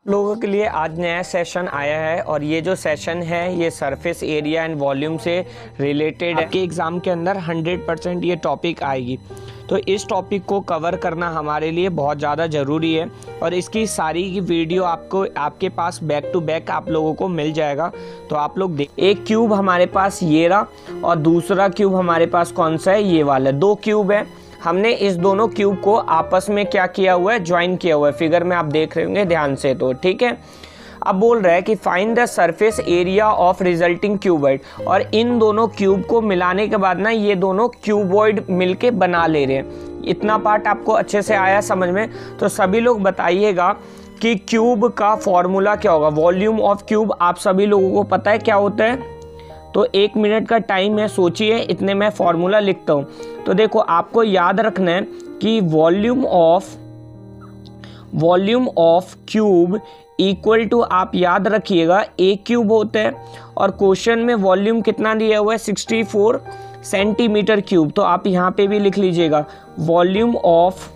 लोगों के लिए आज नया सेशन आया है और ये जो सेशन है ये सरफेस एरिया एंड वॉल्यूम से रिलेटेड है। आपके एग्ज़ाम के अंदर 100% ये टॉपिक आएगी, तो इस टॉपिक को कवर करना हमारे लिए बहुत ज़्यादा ज़रूरी है और इसकी सारी की वीडियो आपको आपके पास बैक टू बैक आप लोगों को मिल जाएगा। तो आप लोग देख, एक क्यूब हमारे पास ये रहा और दूसरा क्यूब हमारे पास कौन सा है, ये वाला। दो क्यूब है, हमने इस दोनों क्यूब को आपस में क्या किया हुआ है, ज्वाइन किया हुआ है। फिगर में आप देख रहे होंगे ध्यान से, तो ठीक है। अब बोल रहा है कि find the surface area of resulting cuboid, और इन दोनों क्यूब को मिलाने के बाद ना ये दोनों क्यूबॉइड मिलके बना ले रहे हैं। इतना पार्ट आपको अच्छे से आया समझ में? तो सभी लोग बताइएगा कि क्यूब का फॉर्मूला क्या होगा। वॉल्यूम ऑफ क्यूब आप सभी लोगों को पता है क्या होता है? तो 1 मिनट का टाइम है, सोचिए, इतने मैं फॉर्मूला लिखता हूँ। तो देखो आपको याद रखना है कि volume of cube equal to, आप याद रखिएगा, एक क्यूब होता है और क्वेश्चन में वॉल्यूम कितना दिया हुआ है, 64 सेंटीमीटर क्यूब। तो आप यहाँ पे भी लिख लीजिएगा volume of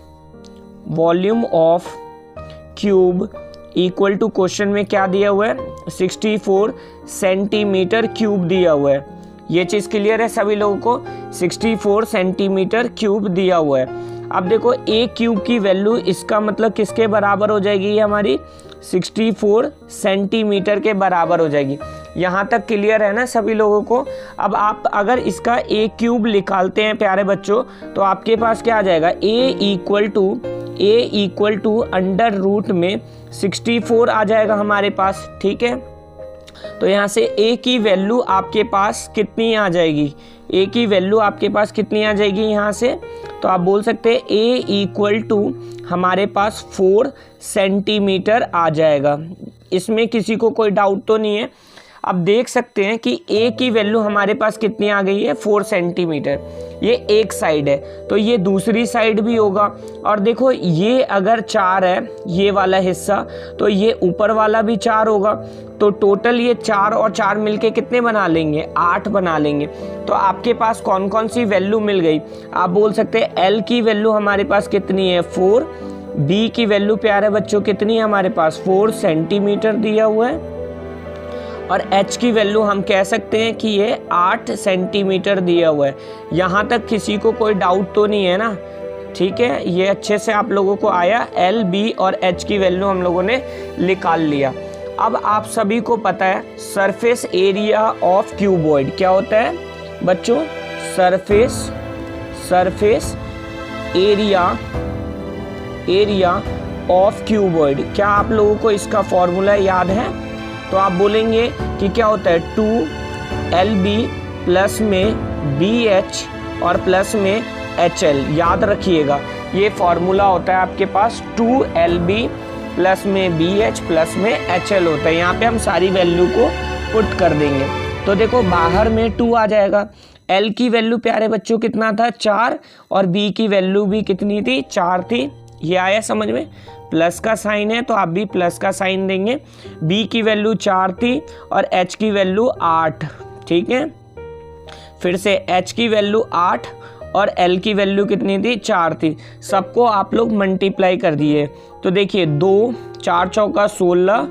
cube equal to, question में क्या दिया हुआ है, 64 सेंटीमीटर क्यूब दिया हुआ है। ये चीज़ क्लियर है सभी लोगों को? 64 सेंटीमीटर क्यूब दिया हुआ है। अब देखो एक क्यूब की वैल्यू, इसका मतलब किसके बराबर हो जाएगी, ये हमारी 64 सेंटीमीटर के बराबर हो जाएगी। यहाँ तक क्लियर है ना सभी लोगों को? अब आप अगर इसका एक क्यूब निकालते हैं प्यारे बच्चों, तो आपके पास क्या आ जाएगा, ए इक्वल टू अंडर रूट में 64 आ जाएगा हमारे पास, ठीक है। तो यहाँ से ए की वैल्यू आपके पास कितनी आ जाएगी, ए की वैल्यू आपके पास कितनी आ जाएगी यहाँ से? तो आप बोल सकते हैं ए इक्वल टू हमारे पास 4 सेंटीमीटर आ जाएगा। इसमें किसी को कोई डाउट तो नहीं है? अब देख सकते हैं कि ए की वैल्यू हमारे पास कितनी आ गई है, 4 सेंटीमीटर। ये एक साइड है, तो ये दूसरी साइड भी होगा। और देखो ये अगर 4 है ये वाला हिस्सा, तो ये ऊपर वाला भी 4 होगा। तो टोटल ये 4 और 4 मिलके कितने बना लेंगे, 8 बना लेंगे। तो आपके पास कौन कौन सी वैल्यू मिल गई? आप बोल सकते हैं एल की वैल्यू हमारे पास कितनी है, 4। बी की वैल्यू प्यारे बच्चों कितनी है हमारे पास, 4 सेंटीमीटर दिया हुआ है। और h की वैल्यू हम कह सकते हैं कि ये 8 सेंटीमीटर दिया हुआ है। यहाँ तक किसी को कोई डाउट तो नहीं है ना? ठीक है, ये अच्छे से आप लोगों को आया। L, B और H की वैल्यू हम लोगों ने निकाल लिया। अब आप सभी को पता है सरफेस एरिया ऑफ क्यूबॉइड क्या होता है बच्चों? Surface area of cuboid. क्या आप लोगों को इसका फॉर्मूला याद है? तो आप बोलेंगे कि क्या होता है, 2LB प्लस में BH और प्लस में HL। याद रखिएगा ये फॉर्मूला होता है आपके पास, 2LB प्लस में BH प्लस में HL होता है। यहाँ पे हम सारी वैल्यू को पुट कर देंगे। तो देखो बाहर में 2 आ जाएगा। L की वैल्यू प्यारे बच्चों कितना था, 4, और B की वैल्यू भी कितनी थी, 4 थी। ये आया समझ में? प्लस का साइन है तो आप भी प्लस का साइन देंगे। B की वैल्यू 4 थी और H की वैल्यू 8, ठीक है। फिर से H की वैल्यू 8 और L की वैल्यू कितनी थी, 4 थी। सबको आप लोग मल्टीप्लाई कर दिए। तो देखिए 2, 4 चौका 16,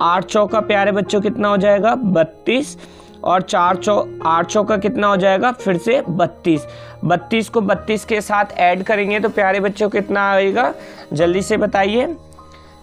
8 चौका प्यारे बच्चों कितना हो जाएगा, 32, और 8 चौका कितना हो जाएगा, फिर से 32। 32 को 32 के साथ ऐड करेंगे तो प्यारे बच्चों कितना आएगा, जल्दी से बताइए।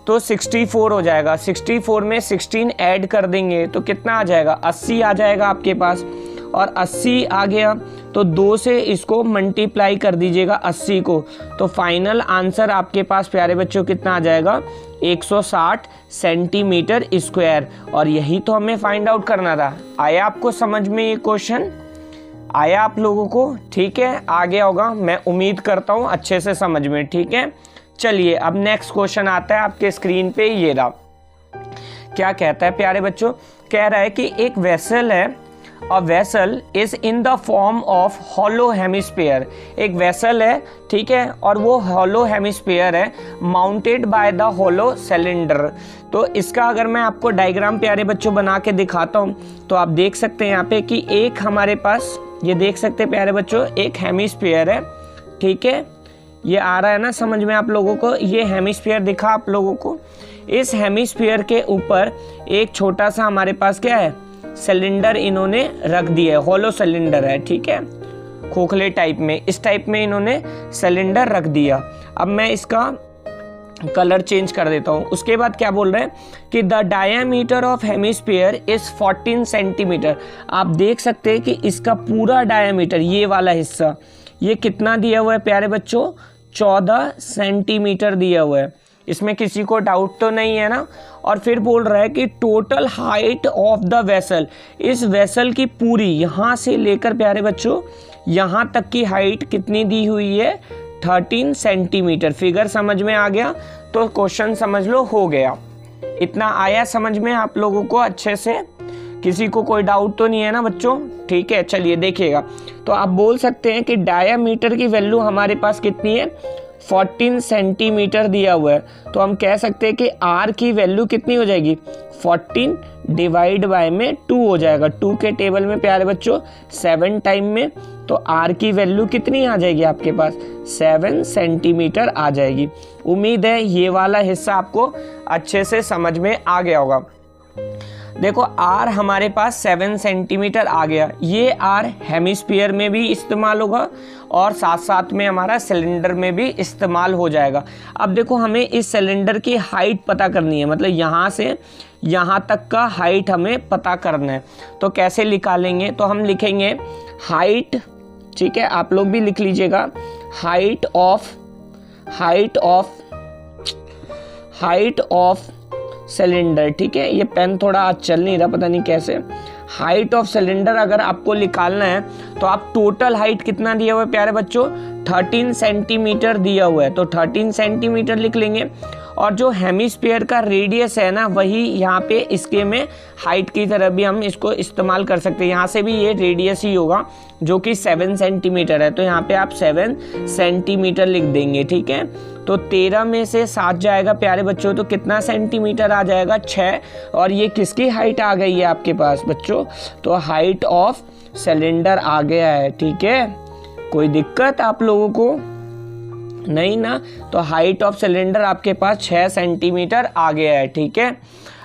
तो 64 हो जाएगा। 64 में 16 ऐड कर देंगे तो कितना आ जाएगा, 80 आ जाएगा आपके पास। और 80 आ गया तो 2 से इसको मल्टीप्लाई कर दीजिएगा 80 को, तो फाइनल आंसर आपके पास प्यारे बच्चों कितना आ जाएगा, 160 सेंटीमीटर स्क्वायर। और यही तो हमें फाइंड आउट करना था। आया आपको समझ में ये क्वेश्चन? आया आप लोगों को? ठीक है, आ गया होगा, मैं उम्मीद करता हूँ अच्छे से समझ में। ठीक है, चलिए अब नेक्स्ट क्वेश्चन आता है आपके स्क्रीन पे। ये रहा, क्या कहता है प्यारे बच्चों? कह रहा है कि एक वेसल है, a vessel is in the form of hollow hemisphere. एक वेसल है, ठीक है, और वो हॉलो हेमिस्फीयर है, mounted by the hollow cylinder. तो इसका अगर मैं आपको डायग्राम प्यारे बच्चों बना के दिखाता हूँ तो आप देख सकते हैं यहाँ पे कि एक हमारे पास, ये देख सकते हैं प्यारे बच्चों, एक हेमिस्फीयर है, ठीक है। ये आ रहा है ना समझ में आप लोगों को? ये हेमिस्फीयर दिखा आप लोगों को? इस हेमिस्फीयर के ऊपर एक छोटा सा हमारे पास क्या है, सिलेंडर इन्होंने रख दिया है, हॉलो सिलेंडर है, ठीक है, खोखले टाइप में, इस टाइप में इन्होंने सिलेंडर रख दिया। अब मैं इसका कलर चेंज कर देता हूँ। उसके बाद क्या बोल रहे हैं कि the diameter of hemisphere is 14 centimetre. आप देख सकते हैं कि इसका पूरा डायामीटर, ये वाला हिस्सा, ये कितना दिया हुआ है प्यारे बच्चों, 14 सेंटीमीटर दिया हुआ है। इसमें किसी को डाउट तो नहीं है ना। और फिर बोल रहा है कि total height of the vessel, इस वेसल की पूरी यहाँ से लेकर प्यारे बच्चों यहाँ तक की हाइट कितनी दी हुई है, 13 सेंटीमीटर। फिगर समझ में आ गया तो क्वेश्चन समझ लो हो गया। इतना आया समझ में आप लोगों को अच्छे से, किसी को कोई डाउट तो नहीं है ना बच्चों? ठीक है, चलिए देखिएगा। तो आप बोल सकते हैं कि डायामीटर की वैल्यू हमारे पास कितनी है, 14 सेंटीमीटर दिया हुआ है। तो हम कह सकते हैं कि r की वैल्यू कितनी हो जाएगी, 14 डिवाइड बाय में 2 हो जाएगा। 2 के टेबल में प्यारे बच्चों 7 टाइम में, तो r की वैल्यू कितनी आ जाएगी आपके पास, 7 सेंटीमीटर आ जाएगी। उम्मीद है ये वाला हिस्सा आपको अच्छे से समझ में आ गया होगा। देखो r हमारे पास 7 सेंटीमीटर आ गया। ये r हेमिस्फीयर में भी इस्तेमाल होगा और साथ साथ में हमारा सिलेंडर में भी इस्तेमाल हो जाएगा। अब देखो हमें इस सिलेंडर की हाइट पता करनी है, मतलब यहाँ से यहाँ तक का हाइट हमें पता करना है। तो कैसे निकालेंगे, तो हम लिखेंगे हाइट, ठीक है, आप लोग भी लिख लीजिएगा, हाइट ऑफ सिलेंडर, ठीक है। ये पेन थोड़ा आज चल नहीं रहा, पता नहीं कैसे। हाइट ऑफ सिलेंडर अगर आपको निकालना है तो आप टोटल हाइट कितना दिया हुआ है प्यारे बच्चों, 13 सेंटीमीटर दिया हुआ है, तो 13 सेंटीमीटर लिख लेंगे। और जो हेमिस्फीयर का रेडियस है ना, वही यहाँ पे इसके में हाइट की तरह भी हम इसको इस्तेमाल कर सकते हैं। यहाँ से भी ये रेडियस ही होगा जो कि 7 सेंटीमीटर है, तो यहाँ पे आप 7 सेंटीमीटर लिख देंगे, ठीक है। तो 13 में से 7 जाएगा प्यारे बच्चों, तो कितना सेंटीमीटर आ जाएगा, 6। और ये किसकी हाइट आ गई है आपके पास बच्चों, तो हाइट ऑफ सिलेंडर आ गया है, ठीक है। कोई दिक्कत आप लोगों को नहीं ना? तो हाइट ऑफ सिलेंडर आपके पास 6 सेंटीमीटर आ गया है, ठीक है।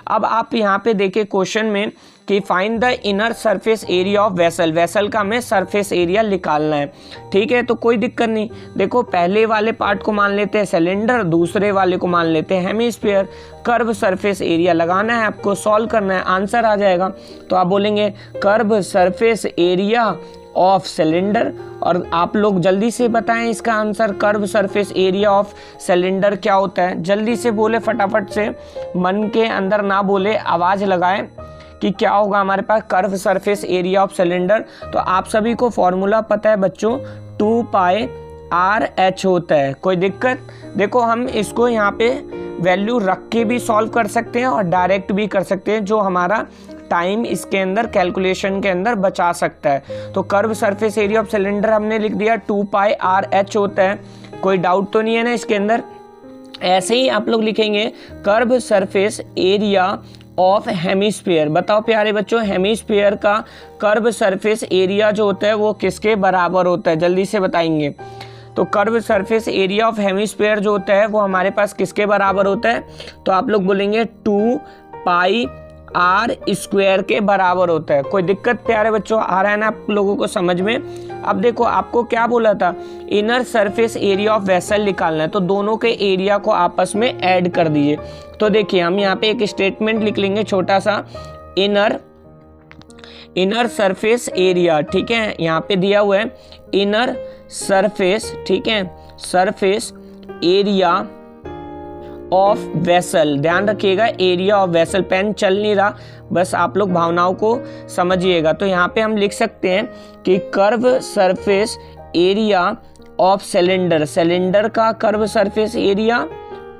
अब आप यहाँ पे देखिए क्वेश्चन में कि find the inner surface area of vessel, vessel का हमें सरफेस एरिया निकालना है, ठीक है। तो कोई दिक्कत नहीं, देखो पहले वाले पार्ट को मान लेते हैं सिलेंडर, दूसरे वाले को मान लेते हैं हेमिस्फीयर। कर्व सरफेस एरिया लगाना है आपको, सॉल्व करना है, आंसर आ जाएगा। तो आप बोलेंगे curve surface area of cylinder, और आप लोग जल्दी से बताएं इसका answer, curve surface area of cylinder क्या होता है, जल्दी से बोले फटाफट से, मन के अंदर ना बोले, आवाज लगाएं कि क्या होगा हमारे पास curve surface area of cylinder. तो आप सभी को फॉर्मूला पता है बच्चों, 2 पाई आर एच होता है। कोई दिक्कत? देखो हम इसको यहाँ पे वैल्यू रख के भी सॉल्व कर सकते हैं और डायरेक्ट भी कर सकते हैं, जो हमारा टाइम इसके अंदर कैलकुलेशन के अंदर बचा सकता है। तो curve surface area of cylinder हमने लिख दिया 2 पाई आर एच होता है। कोई डाउट तो नहीं है ना इसके अंदर? ऐसे ही आप लोग लिखेंगे curve surface area of hemisphere. बताओ प्यारे बच्चों, हेमिस्फीयर का कर्व सरफेस एरिया जो होता है वो किसके बराबर होता है, जल्दी से बताएंगे। तो curve surface area of hemisphere जो होता है वो हमारे पास किसके बराबर होता है, तो आप लोग बोलेंगे 2 पाई आर स्क्वायर के बराबर होता है। कोई दिक्कत प्यारे बच्चों आ रहा है ना आप लोगों को समझ में? अब देखो आपको क्या बोला था, inner surface area of vessel निकालना है, तो दोनों के एरिया को आपस में ऐड कर दीजिए। तो देखिए हम यहाँ पे एक स्टेटमेंट लिख लेंगे छोटा सा, इनर सरफेस एरिया, ठीक है, यहाँ पे दिया हुआ है इनर सरफेस, ठीक है, सरफेस एरिया ऑफ वेसल। ध्यान रखिएगा एरिया ऑफ वेसल, पेन चल नहीं रहा, बस आप लोग भावनाओं को समझिएगा। तो यहाँ पे हम लिख सकते हैं कि curve surface area of cylinder, cylinder का कर्व सरफेस एरिया,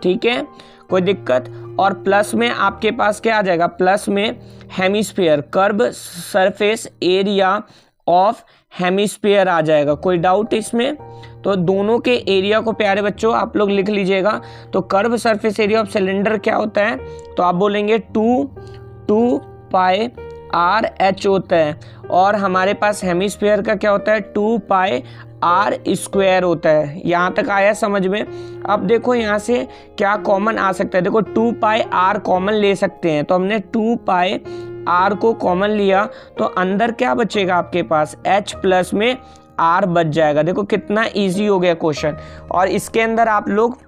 ठीक है, कोई दिक्कत। और प्लस में आपके पास क्या आ जाएगा, प्लस में hemisphere, curve surface area of hemisphere आ जाएगा। कोई डाउट इसमें? तो दोनों के एरिया को प्यारे बच्चों आप लोग लिख लीजिएगा। तो curve surface area of cylinder क्या होता है, तो आप बोलेंगे 2 पाई आर एच होता है, और हमारे पास हेमिस्फीयर का क्या होता है 2 पाई आर स्क्वायर होता है। यहाँ तक आया समझ में। अब देखो यहाँ से क्या कॉमन आ सकता है, देखो 2 पाई आर कॉमन ले सकते हैं, तो हमने 2 पाई आर को कॉमन लिया तो अंदर क्या बचेगा आपके पास, एच प्लस में आर बच जाएगा। देखो कितना इजी हो गया क्वेश्चन। और इसके अंदर आप लोग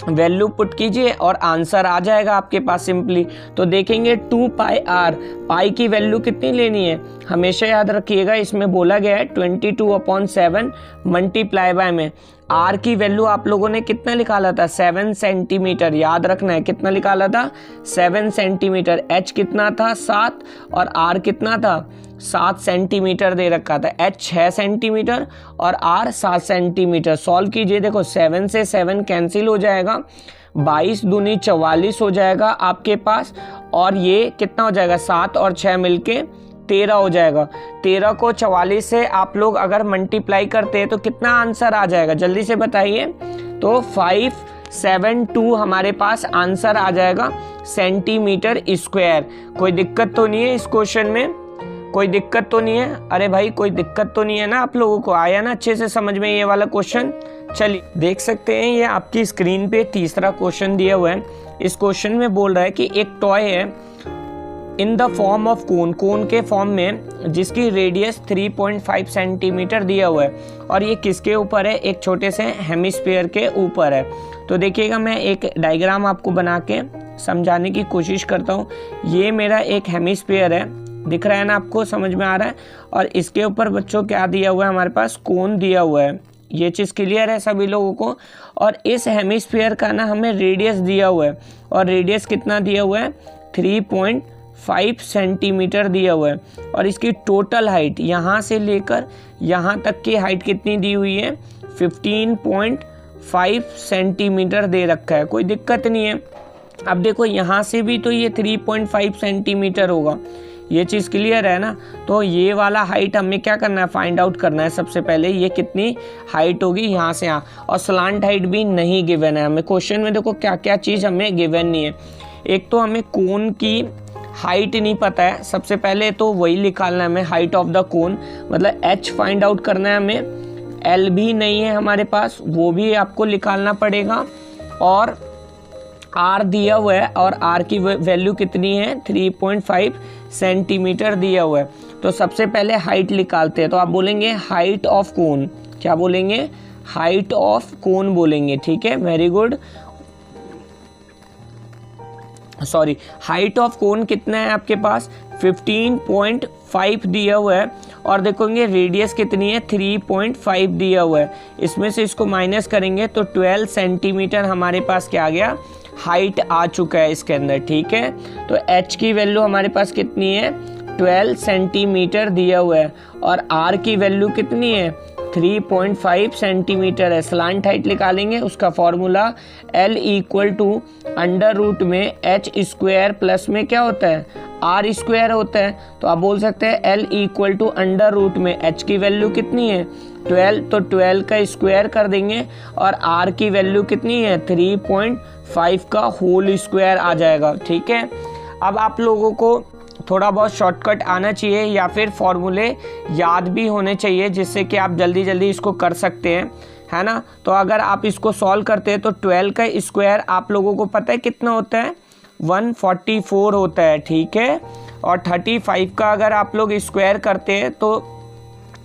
वैल्यू पुट कीजिए और आंसर आ जाएगा आपके पास सिंपली। तो देखेंगे 2 पाई आर, पाई की वैल्यू कितनी लेनी है, हमेशा याद रखिएगा इसमें बोला गया है 22/7 मल्टीप्लाई बाय में। आर की वैल्यू आप लोगों ने कितना निकाला था, 7 सेंटीमीटर, याद रखना है कितना निकाला था, 7 सेंटीमीटर। एच कितना था, 7, और आर कितना था, 7 सेंटीमीटर दे रखा था। एच 6 सेंटीमीटर और आर 7 सेंटीमीटर। सॉल्व कीजिए, देखो 7 से 7 कैंसिल हो जाएगा, 22 दूनी 44 हो जाएगा आपके पास, और ये कितना हो जाएगा, 7 और 6 मिलके 13 हो जाएगा। 13 को 44 से आप लोग अगर मल्टीप्लाई करते हैं तो कितना आंसर आ जाएगा, जल्दी से बताइए। तो 572 हमारे पास आंसर आ जाएगा सेंटीमीटर स्क्वायर। कोई दिक्कत तो नहीं है इस क्वेश्चन में, कोई दिक्कत तो नहीं है, अरे भाई कोई दिक्कत तो नहीं है ना, आप लोगों को आया ना अच्छे से समझ में ये वाला क्वेश्चन। चलिए देख सकते हैं ये आपकी स्क्रीन पे तीसरा क्वेश्चन दिया हुआ है। इस क्वेश्चन में बोल रहा है कि एक टॉय है in the form of cone, cone के फॉर्म में, जिसकी रेडियस 3.5 सेंटीमीटर दिया हुआ है, और ये किसके ऊपर है, एक छोटे से हेमिस्फीयर के ऊपर है। तो देखिएगा मैं एक डायग्राम आपको बना के समझाने की कोशिश करता हूँ। ये मेरा एक हेमिस्फीयर है, दिख रहा है ना आपको, समझ में आ रहा है। और इसके ऊपर बच्चों क्या दिया हुआ है, हमारे पास कोन दिया हुआ है। ये चीज़ क्लियर है सभी लोगों को। और इस हेमिस्फीयर का ना हमें रेडियस दिया हुआ है, और रेडियस कितना दिया हुआ है, 3.5 सेंटीमीटर दिया हुआ है। और इसकी टोटल हाइट यहाँ से लेकर यहाँ तक की हाइट कितनी दी हुई है, 15.5 सेंटीमीटर दे रखा है। कोई दिक्कत नहीं है। अब देखो यहाँ से भी तो ये 3.5 सेंटीमीटर होगा, ये चीज़ क्लियर है ना। तो ये वाला हाइट हमें क्या करना है, फाइंड आउट करना है सबसे पहले, ये कितनी हाइट होगी यहाँ से यहाँ। और स्लांट हाइट भी नहीं गिवन है हमें क्वेश्चन में। देखो क्या क्या चीज़ हमें गिवन नहीं है। एक तो हमें कोन की हाइट नहीं पता है, सबसे पहले तो वही निकालना है हमें, हाइट ऑफ द कोन, मतलब एच फाइंड आउट करना है हमें। एल भी नहीं है हमारे पास, वो भी आपको निकालना पड़ेगा। और आर दिया हुआ है, और आर की वैल्यू कितनी है, 3.5 सेंटीमीटर दिया हुआ है। तो सबसे पहले हाइट निकालते हैं। तो आप बोलेंगे हाइट ऑफ कोन, क्या बोलेंगे, हाइट ऑफ कोन बोलेंगे, ठीक है, very good. Sorry, height of cone कितना है आपके पास, 15.5 दिया हुआ है। और देखोगे रेडियस कितनी है, 3.5 दिया हुआ है। इसमें से इसको माइनस करेंगे तो 12 सेंटीमीटर हमारे पास क्या आ गया, हाइट आ चुका है इसके अंदर, ठीक है। तो h की वैल्यू हमारे पास कितनी है, 12 सेंटीमीटर दिया हुआ है। और r की वैल्यू कितनी है, 3.5 सेंटीमीटर है। स्लांट हाइट निकालेंगे, उसका formula L equal to under root में h स्क्वायर प्लस में क्या होता है, r स्क्वायर होता है। तो आप बोल सकते हैं L equal to under root में h की वैल्यू कितनी है, 12, तो 12 का स्क्वायर कर देंगे। और r की वैल्यू कितनी है, 3.5 का होल स्क्वायर आ जाएगा, ठीक है। अब आप लोगों को थोड़ा बहुत शॉर्टकट आना चाहिए, या फिर फॉर्मूले याद भी होने चाहिए, जिससे कि आप जल्दी जल्दी इसको कर सकते हैं, है ना। तो अगर आप इसको सॉल्व करते हैं तो 12 का स्क्वायर आप लोगों को पता है कितना होता है, 144 होता है, ठीक है। और 35 का अगर आप लोग स्क्वायर करते हैं तो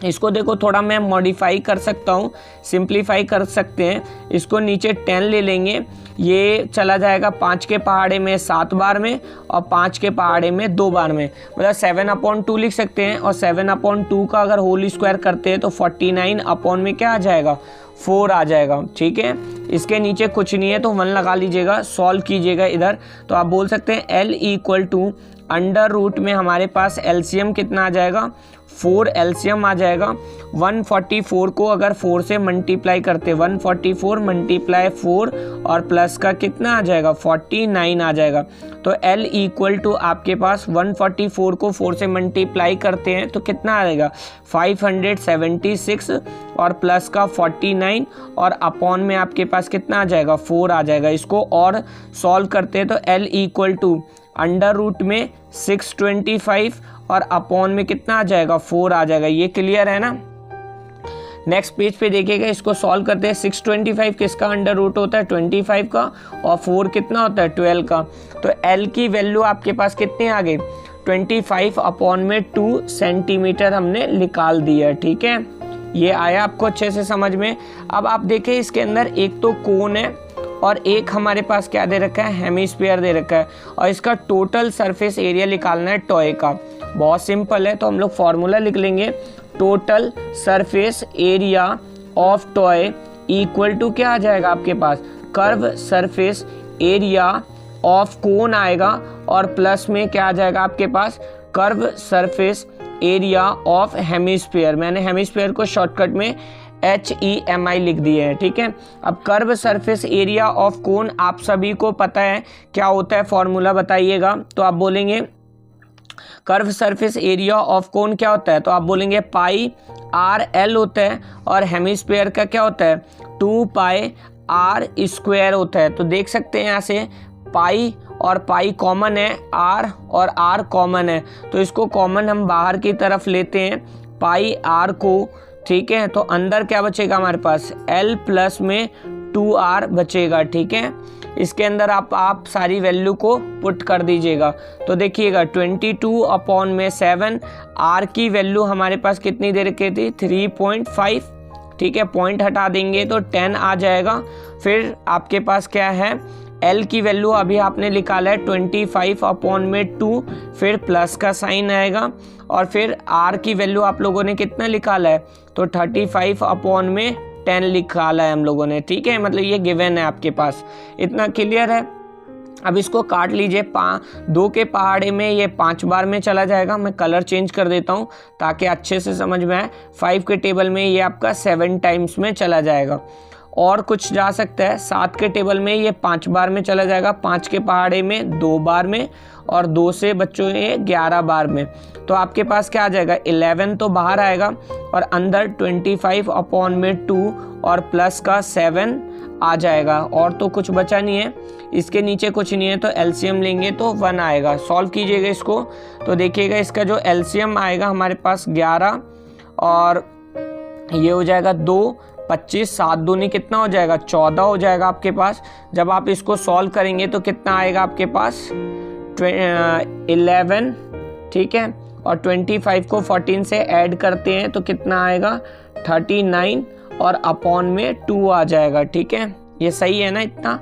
इसको देखो थोड़ा मैं मॉडिफाई कर सकता हूँ, सिंप्लीफाई कर सकते हैं। इसको नीचे 10 ले लेंगे, ये चला जाएगा 5 के पहाड़े में 7 बार में, और 5 के पहाड़े में 2 बार में, मतलब 7/2 लिख सकते हैं। और 7/2 का अगर होल स्क्वायर करते हैं तो 49 में क्या आ जाएगा, 4 आ जाएगा, ठीक है। इसके नीचे कुछ नहीं है तो 1 लगा लीजिएगा, सॉल्व कीजिएगा इधर। तो आप बोल सकते हैं L equal to under root में हमारे पास एलसीएम कितना आ जाएगा, 4 एलसीएम आ जाएगा। 144 को अगर 4 से मल्टीप्लाई करते, 144 मल्टीप्लाई 4 और प्लस का कितना आ जाएगा, 49 आ जाएगा। तो L इक्वल टू आपके पास 144 को 4 से मल्टीप्लाई करते हैं तो कितना आएगा, 576 और प्लस का 49 और अपॉन में आपके पास कितना आ जाएगा, 4 आ जाएगा। इसको और सॉल्व करते हैं तो L equal to under root में 625 और अपॉन में कितना आ जाएगा, 4 आ जाएगा। ये क्लियर है ना। नेक्स्ट पेज पे देखिएगा, इसको सॉल्व करते हैं। 625 किसका अंडर रूट होता है? 25 का, और 4 कितना होता है? 12 का। तो L की वैल्यू आपके पास कितने आ गई? 25/2 सेंटीमीटर हमने निकाल दिया। ठीक है, ये आया आपको अच्छे से समझ में। अब आप देखें इसके अंदर एक तो कोन है और एक हमारे पास क्या दे रखा है? हेमिस्फीयर दे रखा है, और इसका टोटल सरफेस एरिया निकालना है टॉय का। बहुत सिंपल है, तो हम लोग फॉर्मूला लिख लेंगे। Total surface area of toy equal to क्या आ जाएगा आपके पास? Curve surface area of cone आएगा, और प्लस में क्या आ जाएगा आपके पास? Curve surface area of hemisphere. मैंने हेमिस्फीयर को शॉर्टकट में HEMI लिख दिए हैं। ठीक है, अब curve surface area of cone आप सभी को पता है क्या होता है, फॉर्मूला बताइएगा। तो आप बोलेंगे कर्व सरफेस एरिया ऑफ कोन क्या होता है? तो आप बोलेंगे पाई आर एल होता है, और हेमिस्फीयर का क्या होता है? 2 पाई आर स्क्वायर होता है। तो देख सकते हैं यहाँ से पाई और पाई कॉमन है, आर और आर कॉमन है, तो इसको कॉमन हम बाहर की तरफ लेते हैं, पाई आर को। ठीक है, तो अंदर क्या बचेगा हमारे पास? L प्लस में 2R बचेगा। ठीक है, इसके अंदर आप सारी वैल्यू को पुट कर दीजिएगा। तो देखिएगा 22/7, R की वैल्यू हमारे पास कितनी दे रखी थी? 3.5। ठीक है, पॉइंट हटा देंगे तो 10 आ जाएगा। फिर आपके पास क्या है? L की वैल्यू अभी आपने निकाला है 25/2, फिर प्लस का साइन आएगा, और फिर R की वैल्यू आप लोगों ने कितना निकाला है? तो 35/10 निकाला है हम लोगों ने। ठीक है, मतलब ये गिवन है आपके पास। इतना क्लियर है? अब इसको काट लीजिए। 2 के पहाड़े में ये 5 बार में चला जाएगा। मैं कलर चेंज कर देता हूँ ताकि अच्छे से समझ में आए। 5 के टेबल में ये आपका 7 टाइम्स में चला जाएगा। और कुछ जा सकता है, 7 के टेबल में ये 5 बार में चला जाएगा, 5 के पहाड़े में 2 बार में, और 2 से बच्चों ये 11 बार में। तो आपके पास क्या आ जाएगा? 11 तो बाहर आएगा, और अंदर 25/2 और प्लस का 7 आ जाएगा। और तो कुछ बचा नहीं है, इसके नीचे कुछ नहीं है, तो एलसीएम लेंगे तो 1 आएगा। सॉल्व कीजिएगा इसको, तो देखिएगा इसका जो एलसीएम आएगा हमारे पास 11, और ये हो जाएगा 2, 25, 7 दूनी कितना हो जाएगा? 14 हो जाएगा आपके पास। जब आप इसको सॉल्व करेंगे तो कितना आएगा आपके पास? 11। ठीक है, और 25 को 14 से ऐड करते हैं तो कितना आएगा? 39, और अपॉन में 2 आ जाएगा। ठीक है, ये सही है ना इतना?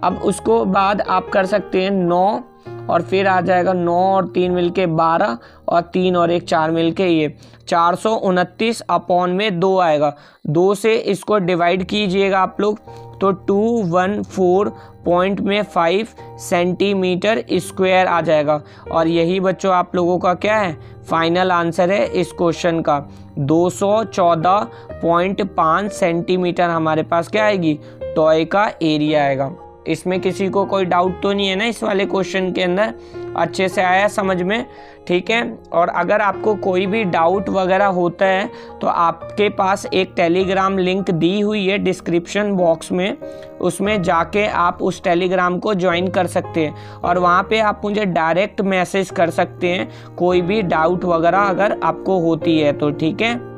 अब उसको बाद आप कर सकते हैं 9, और फिर आ जाएगा 9 और 3 मिलके 12, और 3 और 1 4 मिलके ये 429 अपॉन में 2 आएगा। 2 से इसको डिवाइड कीजिएगा आप लोग, तो 214.5 सेंटीमीटर स्क्वायर आ जाएगा। और यही बच्चों आप लोगों का क्या है? फाइनल आंसर है इस क्वेश्चन का। 214.5 सेंटीमीटर हमारे पास क्या आएगी? टॉय का एरिया आएगा। इसमें किसी को कोई डाउट तो नहीं है ना इस वाले क्वेश्चन के अंदर? अच्छे से आया समझ में? ठीक है, और अगर आपको कोई भी डाउट वगैरह होता है तो आपके पास एक टेलीग्राम लिंक दी हुई है डिस्क्रिप्शन बॉक्स में, उसमें जाके आप उस टेलीग्राम को ज्वाइन कर सकते हैं, और वहाँ पे आप मुझे डायरेक्ट मैसेज कर सकते हैं कोई भी डाउट वगैरह अगर आपको होती है तो। ठीक है,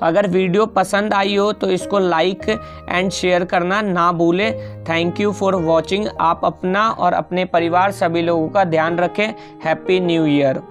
अगर वीडियो पसंद आई हो तो इसको लाइक एंड शेयर करना ना भूलें। Thank you for watching. आप अपना और अपने परिवार सभी लोगों का ध्यान रखें। Happy new year.